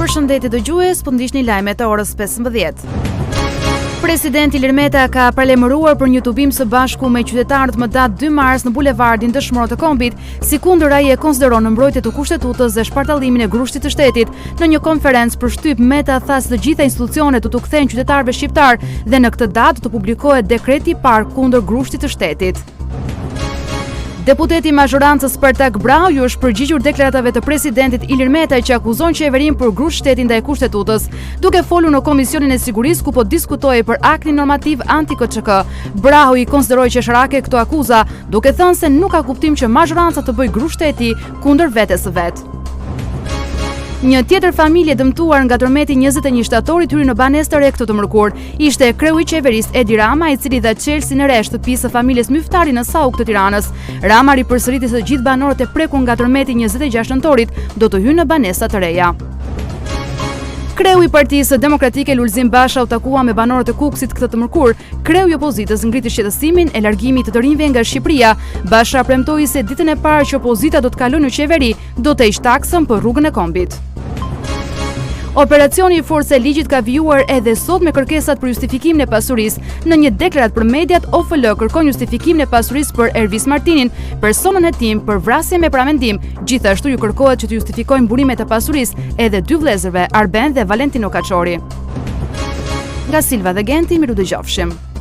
Përshëndetje dëgjues, po ndiqni lajmet e orës 15. Presidenti Ilir Meta ka paralajmëruar për një tubim së bashku me qytetarët më datë 2 mars në bulevardin Dëshmorët të Kombit, sikundër ai e konsideron mbrojtje të kushtetutës dhe shpartallimin e grushtit të shtetit. Në një konferencë për shtyp, Meta tha se të gjitha institucionet do t'u kthejnë qytetarëve shqiptar dhe në këtë datë të publikohet dekreti i parë kundër grushtit të shtetit. Deputeti i mazhorancës Spartak Brahu është përgjigjur deklaratave të presidentit Ilir Meta që akuzon qeverinë për grusht shtetin ndaj kushtetutës. Duke folur në Komisionin e Sigurisë ku po diskutohej për aktin normativ anti-KÇK, Brahu i konsideroi qesharake këto akuza, duke thënë se nuk ka kuptim që mazhoranca të bëjë grusht shteti kundër vetes së vet. Një tjetër familje dëmtuar nga tërmeti 21 shtatorit hyri në banesë të re këtë mërkur. Ishte kreu i qeverisë Edi Rama, i cili dha çelësin e re shtëpisë së familjes Myftari në Sauk të Tiranës. Rama ripërsëriti se gjithë banorët e prekur nga tërmeti 26 nëntorit do të hyjnë në banesa të reja. Kreu i Partisë Demokratike Lulzim Basha u takua me banorët e Kukësit këtë të mërkur. Kreu i opozitës ngriti shqetësimin e largimit të rinjve nga Shqipëria. Basha premtoi se ditën e parë që opozita do të kalojë në qeveri, do të heqë taksën për rrugën e Kombit. Operacioni i forcës e ligjit ka vijuar edhe sot me kërkesat për justifikimin e pasurisë. Në një deklaratë për mediat, OFL kërkon justifikimin e pasurisë për Ervis Martinin, personën e tij për vrasje me paramendim. Gjithashtu ju kërkohet që të justifikojnë burimet e pasurisë edhe 2 vëllezërve, Arben dhe Valentino Kaçori. Nga Silva dhe Genti, miru dëgjofshim.